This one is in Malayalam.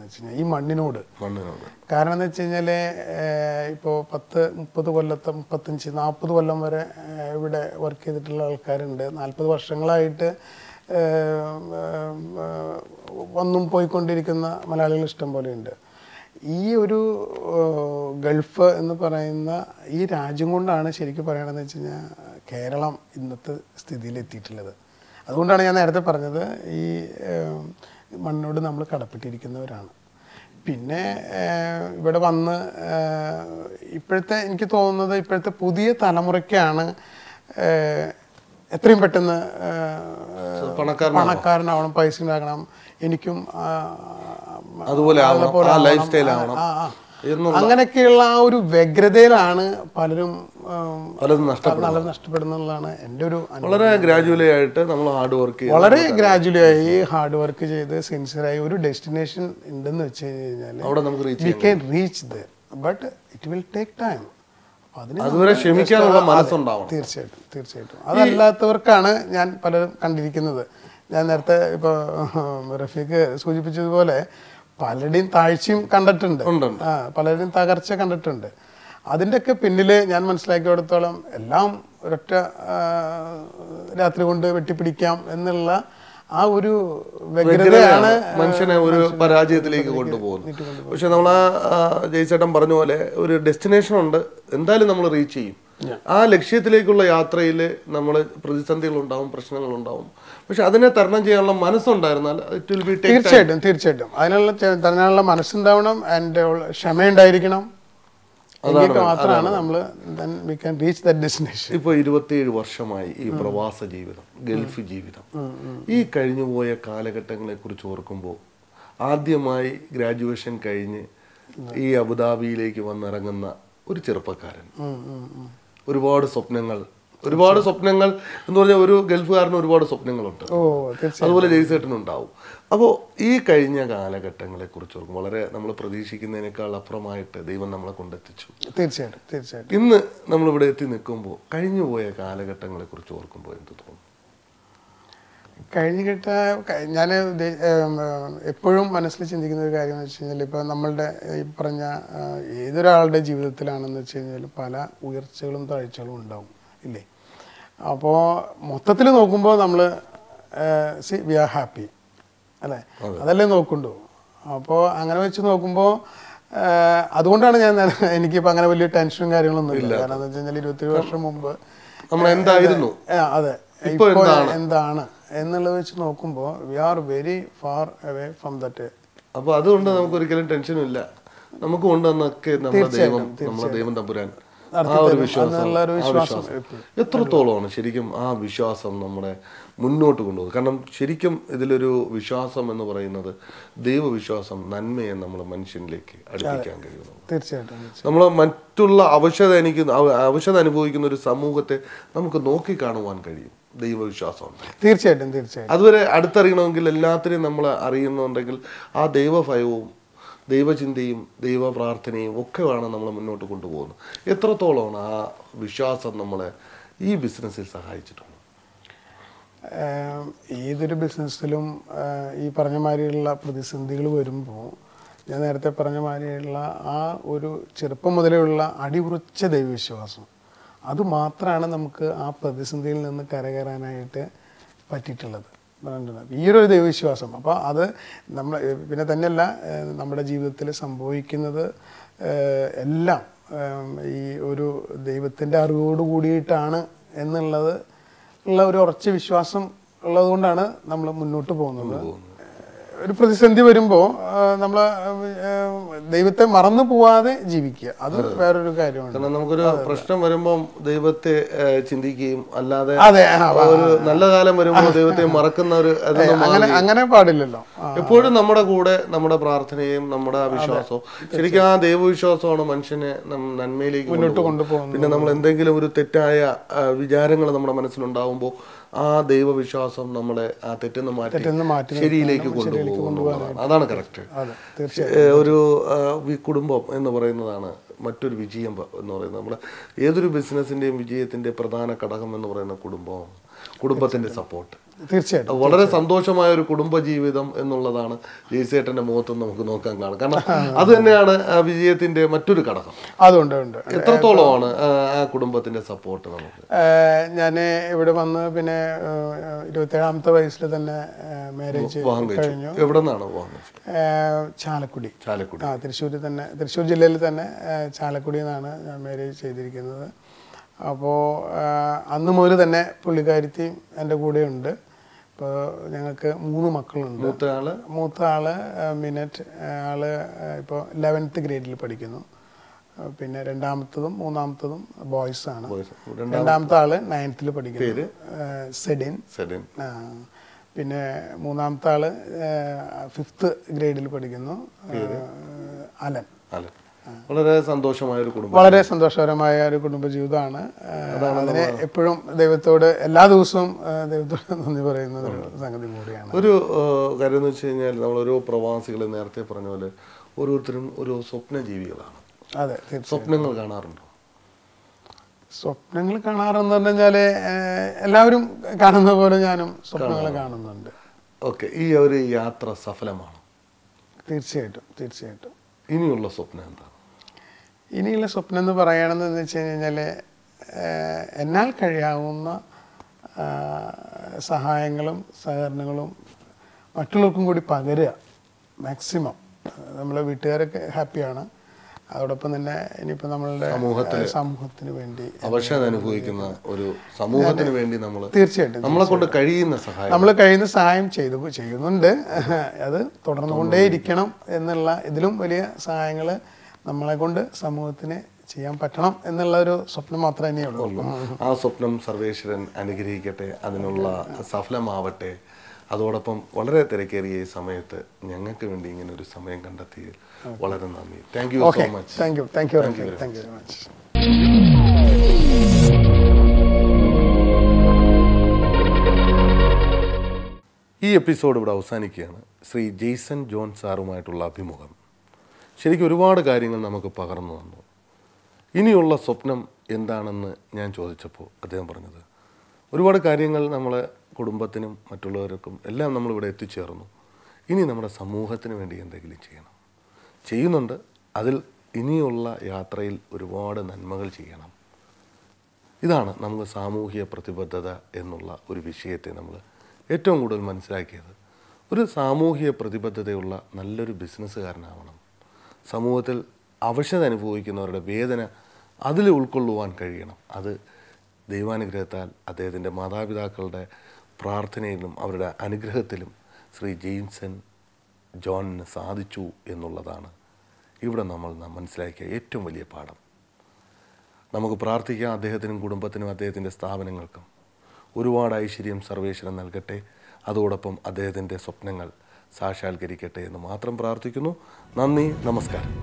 വെച്ച് കഴിഞ്ഞാൽ, ഈ മണ്ണിനോട്. കാരണം എന്ന് വെച്ച് കഴിഞ്ഞാൽ ഇപ്പോൾ 10-30 കൊല്ലത്തെ 35-40 കൊല്ലം വരെ ഇവിടെ വർക്ക് ചെയ്തിട്ടുള്ള ആൾക്കാരുണ്ട്. 40 വർഷങ്ങളായിട്ട് വന്നും പോയിക്കൊണ്ടിരിക്കുന്ന മലയാളികൾ ഇഷ്ടം പോലെയുണ്ട്. ഈ ഒരു ഗൾഫ് എന്ന് പറയുന്ന ഈ രാജ്യം കൊണ്ടാണ് ശരിക്കും പറയണമെന്ന് വെച്ച് കഴിഞ്ഞാൽ കേരളം ഇന്നത്തെ സ്ഥിതിയിലെത്തിയിട്ടുള്ളത്. അതുകൊണ്ടാണ് ഞാൻ നേരത്തെ പറഞ്ഞത്, ഈ മണ്ണിനോട് നമ്മൾ കടപ്പെട്ടിരിക്കുന്നവരാണ്. പിന്നെ ഇവിടെ വന്ന് ഇപ്പോഴത്തെ എനിക്ക് തോന്നുന്നത് ഇപ്പോഴത്തെ പുതിയ തലമുറയ്ക്കാണ് എത്രയും പെട്ടെന്ന് പണക്കാരനാവണം, പൈസ ഉണ്ടാക്കണം, എനിക്കും അതുപോലെ അങ്ങനെയൊക്കെയുള്ള ആ ഒരു വ്യഗ്രതയിലാണ് പലരും നഷ്ടപ്പെടുന്നതാണ് എൻ്റെ ഒരു. വളരെ ഗ്രാജുവലി ആയിട്ട് നമ്മൾ വളരെ ഗ്രാജുവലി ആയി ഹാർഡ് വർക്ക് ചെയ്ത് സിൻസിയറായി ഒരു ഡെസ്റ്റിനേഷൻ ഉണ്ടെന്ന് വെച്ച് കഴിഞ്ഞാൽ we can reach there, but it will take time. അതുവരെ ക്ഷമിക്കാനുള്ള മനസ്സുണ്ടാവണം. തീർച്ചയായിട്ടും. അതല്ലാത്തവർക്കാണ് ഞാൻ പലരും കണ്ടിരിക്കുന്നത്. ഞാൻ നേരത്തെ ഇപ്പോൾ റഫീഖ് സൂചിപ്പിച്ചതുപോലെ പലരുടെയും താഴ്ചയും കണ്ടിട്ടുണ്ട്, പലരുടെയും തകർച്ച കണ്ടിട്ടുണ്ട്. അതിൻ്റെയൊക്കെ പിന്നിൽ ഞാൻ മനസ്സിലാക്കിയിടത്തോളം എല്ലാം ഒരൊറ്റ രാത്രി കൊണ്ട് വെട്ടിപ്പിടിക്കാം എന്നുള്ള ആ ഒരു വ്യഗ്രതയാണ് മനുഷ്യനെ ഒരു പരാജയത്തിലേക്ക് കൊണ്ടുപോകുന്നത്. പക്ഷെ നമ്മൾ ജയ്സേട്ടൻ പറഞ്ഞ പോലെ ഒരു ഡെസ്റ്റിനേഷൻ ഉണ്ട്, എന്തായാലും നമ്മൾ റീച്ച് ചെയ്യും. ആ ലക്ഷ്യത്തിലേക്കുള്ള യാത്രയിൽ നമ്മൾ പ്രതിസന്ധികളുണ്ടാവും, പ്രശ്നങ്ങളുണ്ടാവും. പക്ഷെ അതിനെ തരണം ചെയ്യാനുള്ള മനസ്സുണ്ടായിരുന്നാൽ തീർച്ചയായിട്ടും അതിനുള്ള തരണാനുള്ള മനസ്സുണ്ടാവണം, ആൻഡ് ക്ഷമയുണ്ടായിരിക്കണം. മാത്രമാണ് നമ്മൾ ഇപ്പോൾ 27 വർഷമായി ഈ പ്രവാസ ജീവിതം, ഗൾഫ് ജീവിതം, ഈ കഴിഞ്ഞുപോയ കാലഘട്ടങ്ങളെ കുറിച്ച് ഓർക്കുമ്പോൾ ആദ്യമായി ഗ്രാജുവേഷൻ കഴിഞ്ഞ് ഈ അബുദാബിയിലേക്ക് വന്നിറങ്ങുന്ന ഒരു ചെറുപ്പക്കാരൻ, ഒരുപാട് സ്വപ്നങ്ങൾ എന്ന് പറഞ്ഞാൽ ഒരു ഗൾഫുകാരന് ഒരുപാട് സ്വപ്നങ്ങളുണ്ട്. അതുപോലെ ജയ്സേട്ടനുണ്ടാവും. അപ്പോൾ ഈ കഴിഞ്ഞ കാലഘട്ടങ്ങളെ കുറിച്ച് ഓർക്കും വളരെ നമ്മൾ പ്രതീക്ഷിക്കുന്നതിനേക്കാൾ അപ്പുറമായിട്ട് ദൈവം നമ്മളെ കൊണ്ടെത്തിച്ചു. തീർച്ചയായിട്ടും ഇന്ന് നമ്മളിവിടെ എത്തി നിൽക്കുമ്പോൾ കഴിഞ്ഞുപോയ കാലഘട്ടങ്ങളെ കുറിച്ച് ഓർക്കുമ്പോൾ എന്ത് തോന്നുന്നു? ഞാൻ എപ്പോഴും മനസ്സിൽ ചിന്തിക്കുന്ന ഒരു കാര്യം എന്ന് വെച്ച് കഴിഞ്ഞാൽ, ഇപ്പോൾ നമ്മളുടെ ഈ പറഞ്ഞ ഏതൊരാളുടെ ജീവിതത്തിലാണെന്ന് വെച്ച് കഴിഞ്ഞാൽ പല ഉയർച്ചകളും താഴ്ചകളും ഉണ്ടാവും, ഇല്ലേ? അപ്പോൾ മൊത്തത്തിൽ നോക്കുമ്പോൾ നമ്മൾ വി ആർ ഹാപ്പി, അല്ലേ? അതല്ലേ നോക്കുന്നുണ്ടോ? അപ്പോൾ അങ്ങനെ വെച്ച് നോക്കുമ്പോൾ അതുകൊണ്ടാണ് എനിക്കിപ്പോൾ അങ്ങനെ വലിയ ടെൻഷനും കാര്യങ്ങളൊന്നും ഇല്ല. കാരണം എന്താ വെച്ച് കഴിഞ്ഞാൽ 27 വർഷം മുമ്പ് അതെ ഇപ്പോൾ എന്താണ് എന്നുള്ളത് വെച്ച് നോക്കുമ്പോൾ we are very far away from that. അപ്പോൾ അതുകൊണ്ട് നമുക്ക് ഒരിക്കലും ടെൻഷനും ഇല്ല. നമുക്ക് കൊണ്ടുവന്നൊക്കെ നമ്മുടെ ദൈവം തമ്പുരാൻ ആ ഒരു വിശ്വാസം എത്രത്തോളമാണ് ശരിക്കും ആ വിശ്വാസം നമ്മളെ മുന്നോട്ട് കൊണ്ടുപോകും. കാരണം ശരിക്കും ഇതിലൊരു വിശ്വാസം എന്ന് പറയുന്നത് ദൈവവിശ്വാസം നന്മയെ നമ്മൾ മനുഷ്യനിലേക്ക് അടുപ്പിക്കാൻ കഴിയുന്നു. തീർച്ചയായിട്ടും നമ്മൾ മറ്റുള്ള അവശത അനുഭവിക്കുന്ന ഒരു സമൂഹത്തെ നമുക്ക് നോക്കിക്കാണുവാൻ കഴിയും ദൈവവിശ്വാസം. തീർച്ചയായിട്ടും അതുവരെ അടുത്തറിയണമെങ്കിൽ എല്ലാത്തിനെയും നമ്മൾ അറിയുന്നുണ്ടെങ്കിൽ ആ ദൈവഭയവും ദൈവചിന്തയും ദൈവപ്രാർത്ഥനയും ഒക്കെ വേണം നമ്മൾ മുന്നോട്ട് കൊണ്ടുപോകുന്നത്. എത്രത്തോളമാണ് ആ വിശ്വാസം നമ്മളെ ഈ ബിസിനസ്സിൽ സഹായിച്ചിട്ടുണ്ട്? ഏതൊരു ബിസിനസ്സിലും ഈ പറഞ്ഞ മാതിരിയുള്ള പ്രതിസന്ധികൾ വരുമ്പോൾ ഞാൻ നേരത്തെ പറഞ്ഞ മാതിരിയുള്ള ആ ഒരു ചെറുപ്പം മുതലേ ഉള്ള അടിയുറച്ച ദൈവവിശ്വാസം, അത് മാത്രമാണ് നമുക്ക് ആ പ്രതിസന്ധിയിൽ നിന്ന് കരകയറാനായിട്ട് പറ്റിയിട്ടുള്ളത്. ഈ ഒരു ദൈവവിശ്വാസം. അപ്പോൾ അത് നമ്മൾ പിന്നെ തന്നെയല്ല നമ്മുടെ ജീവിതത്തിൽ സംഭവിക്കുന്നത് എല്ലാം ഈ ഒരു ദൈവത്തിൻ്റെ അറിവോട് കൂടിയിട്ടാണ് എന്നുള്ളത് ഉള്ള ഒരു ഉറച്ച വിശ്വാസം ഉള്ളത് കൊണ്ടാണ് നമ്മൾ മുന്നോട്ട് പോകുന്നത്. ഒരു പ്രതിസന്ധി വരുമ്പോൾ നമ്മൾ ദൈവത്തെ മറന്നു പോവാതെ ജീവിക്കുക, അത് വേറൊരു കാര്യമാണ്. കാരണം നമുക്കൊരു പ്രശ്നം വരുമ്പോൾ ദൈവത്തെ ചിന്തിക്കുകയും അല്ലാതെ ഒരു നല്ല കാലം വരുമ്പോൾ ദൈവത്തെ മറക്കുന്ന ഒരു അങ്ങനെ പാടില്ലല്ലോ. എപ്പോഴും നമ്മുടെ കൂടെ നമ്മുടെ പ്രാർത്ഥനയും നമ്മുടെ വിശ്വാസവും, ശരിക്കും ആ ദൈവവിശ്വാസമാണ് മനുഷ്യനെ നന്മയിലേക്ക് മുന്നോട്ട് കൊണ്ടുപോകുന്നത്. പിന്നെ നമ്മൾ എന്തെങ്കിലും ഒരു തെറ്റായ വിചാരങ്ങൾ നമ്മുടെ മനസ്സിലുണ്ടാവുമ്പോൾ ആ ദൈവവിശ്വാസം നമ്മളെ ആ തെറ്റെന്ന് മാറ്റി ശരിയിലേക്ക് കൊണ്ടുപോകുന്നതാണ്. അതാണ് കറക്റ്റ്. ഒരു കുടുംബം എന്ന് പറയുന്നതാണ് മറ്റൊരു വിജയം എന്ന് പറയുന്നത്. നമ്മുടെ ഏതൊരു ബിസിനസ്സിൻ്റെയും വിജയത്തിൻ്റെ പ്രധാന ഘടകം എന്ന് പറയുന്ന കുടുംബം. കുടുംബത്തിന്റെ സപ്പോർട്ട്. തീർച്ചയായിട്ടും വളരെ സന്തോഷമായ ഒരു കുടുംബജീവിതം എന്നുള്ളതാണ് ജെയ്സേട്ടന്റെ മുഖത്തും നമുക്ക് നോക്കാൻ കാണും. കാരണം അത് തന്നെയാണ് ആ വിജയത്തിന്റെ മറ്റൊരു ഘടകം. അതുണ്ട്. എത്രത്തോളമാണ് ആ കുടുംബത്തിന്റെ സപ്പോർട്ട് നമുക്ക്? ഞാൻ ഇവിടെ വന്ന് പിന്നെ 27ാമത്തെ വയസ്സിൽ തന്നെ മാരേജ് കഴിഞ്ഞു. എവിടെ നിന്നാണ് വാങ്ങിച്ചത്? ചാലക്കുടി. തൃശ്ശൂർ ജില്ലയിൽ തന്നെ ചാലക്കുടിയിൽ നിന്നാണ് ഞാൻ മാരേജ് ചെയ്തിരിക്കുന്നത്. അപ്പോൾ അന്ന് മുതൽ തന്നെ പുള്ളിക്കാരിത്തി എൻ്റെ കൂടെയുണ്ട്. ഇപ്പോൾ ഞങ്ങൾക്ക് 3 മക്കളുണ്ട്. മൂത്ത ആള് മിനറ്റ്, ആള് ഇപ്പോൾ 11th ഗ്രേഡിൽ പഠിക്കുന്നു. പിന്നെ രണ്ടാമത്തതും മൂന്നാമത്തതും ബോയ്സ് ആണ്. രണ്ടാമത്തെ ആള് 9th പഠിക്കുന്നു, സെഡിൻ. പിന്നെ മൂന്നാമത്തെ ആള് 5th ഗ്രേഡിൽ പഠിക്കുന്നു, അലൻ. വളരെ സന്തോഷമായ ഒരു കുടുംബം, വളരെ സന്തോഷകരമായ ഒരു കുടുംബജീവിതമാണ്. അതിനെ എപ്പോഴും ദൈവത്തോട് എല്ലാ ദിവസവും ദൈവത്തോട് നന്ദി പറയുന്ന ഒരു സംഗതി കൂടിയാണ്. ഒരു കാര്യം എന്ന് വെച്ച് കഴിഞ്ഞാൽ നമ്മൾ ഓരോ പ്രവാസികൾ നേരത്തെ പറഞ്ഞ പോലെ ഓരോരുത്തരും ഓരോ സ്വപ്ന ജീവികളാണ്. അതെ, സ്വപ്നങ്ങൾ കാണാറുണ്ടോ? സ്വപ്നങ്ങൾ കാണാറെന്ന് പറഞ്ഞാൽ എല്ലാവരും കാണുന്ന പോലെ ഞാനും സ്വപ്നങ്ങൾ കാണുന്നുണ്ട്. ഓക്കെ, ഈ ഒരു യാത്ര സഫലമാണ്? തീർച്ചയായിട്ടും. ഇനിയുള്ള സ്വപ്നം എന്താണ്? ഇനിയുള്ള സ്വപ്നം എന്ന് പറയുകയാണെന്ന് വെച്ച് കഴിഞ്ഞാൽ എന്നാൽ കഴിയാവുന്ന സഹായങ്ങളും സഹകരണങ്ങളും മറ്റുള്ളവർക്കും കൂടി പകരുക. മാക്സിമം നമ്മളെ വീട്ടുകാരൊക്കെ ഹാപ്പിയാണ്. അതോടൊപ്പം തന്നെ ഇനിയിപ്പോൾ നമ്മളുടെ സമൂഹത്തിന് വേണ്ടി അവശത അനുഭവിക്കുന്ന ഒരു സമൂഹത്തിന് വേണ്ടി നമ്മൾ തീർച്ചയായിട്ടും നമ്മളെ കൊണ്ട് കഴിയുന്ന സഹായം ചെയ്യുന്നുണ്ട്. അത് തുടർന്നുകൊണ്ടേയിരിക്കണം എന്നുള്ള ഇതിലും വലിയ സഹായങ്ങൾ നമ്മളെ കൊണ്ട് സമൂഹത്തിന് ചെയ്യാൻ പറ്റണം എന്നുള്ള ഒരു സ്വപ്നം മാത്രമേ തന്നെയുള്ളൂ. ആ സ്വപ്നം സർവേശ്വരൻ അനുഗ്രഹിക്കട്ടെ, അതിനുള്ള സഫലമാവട്ടെ. അതോടൊപ്പം വളരെ തിരക്കേറിയ ഈ സമയത്ത് ഞങ്ങൾക്ക് വേണ്ടി ഇങ്ങനെ ഒരു സമയം കണ്ടെത്തിയതിൽ വളരെ നന്ദി. Thank you so much. Thank you very much. ഈ എപ്പിസോഡ് ഇവിടെ അവസാനിക്കുകയാണ്. ശ്രീ ജെയ്സൺ ജോൺ സാറുമായിട്ടുള്ള അഭിമുഖം ശരിക്കും ഒരുപാട് കാര്യങ്ങൾ നമുക്ക് പകർന്നു തന്നു. ഇനിയുള്ള സ്വപ്നം എന്താണെന്ന് ഞാൻ ചോദിച്ചപ്പോൾ അദ്ദേഹം പറഞ്ഞത് ഒരുപാട് കാര്യങ്ങൾ നമ്മളെ കുടുംബത്തിനും മറ്റുള്ളവർക്കും എല്ലാം നമ്മളിവിടെ എത്തിച്ചേർന്നു. ഇനി നമ്മുടെ സമൂഹത്തിന് വേണ്ടി എന്തെങ്കിലും ചെയ്യുന്നുണ്ട്. അതിൽ ഇനിയുള്ള യാത്രയിൽ ഒരുപാട് നന്മകൾ ചെയ്യണം. ഇതാണ് നമുക്ക് സാമൂഹിക പ്രതിബദ്ധത എന്നുള്ള ഒരു വിഷയത്തെ നമ്മൾ ഏറ്റവും കൂടുതൽ മനസ്സിലാക്കിയത്. ഒരു സാമൂഹിക പ്രതിബദ്ധതയുള്ള നല്ലൊരു ബിസിനസ്സുകാരനാവണം. സമൂഹത്തിൽ അവശത അനുഭവിക്കുന്നവരുടെ വേദന അതിൽ ഉൾക്കൊള്ളുവാൻ കഴിയണം. അത് ദൈവാനുഗ്രഹത്താൽ അദ്ദേഹത്തിൻ്റെ മാതാപിതാക്കളുടെ പ്രാർത്ഥനയിലും അവരുടെ അനുഗ്രഹത്തിലും ശ്രീ ജെയ്സൺ ജോണിന് സാധിച്ചു എന്നുള്ളതാണ് ഇവിടെ നമ്മൾ മനസ്സിലാക്കിയ ഏറ്റവും വലിയ പാഠം. നമുക്ക് പ്രാർത്ഥിക്കാം അദ്ദേഹത്തിനും കുടുംബത്തിനും അദ്ദേഹത്തിൻ്റെ സ്ഥാപനങ്ങൾക്കും ഒരുപാട് ഐശ്വര്യം സർവേശ്വരൻ നൽകട്ടെ. അതോടൊപ്പം അദ്ദേഹത്തിൻ്റെ സ്വപ്നങ്ങൾ സാക്ഷാത്കരിക്കട്ടെ എന്ന് മാത്രം പ്രാർത്ഥിക്കുന്നു. നന്ദി, നമസ്കാരം.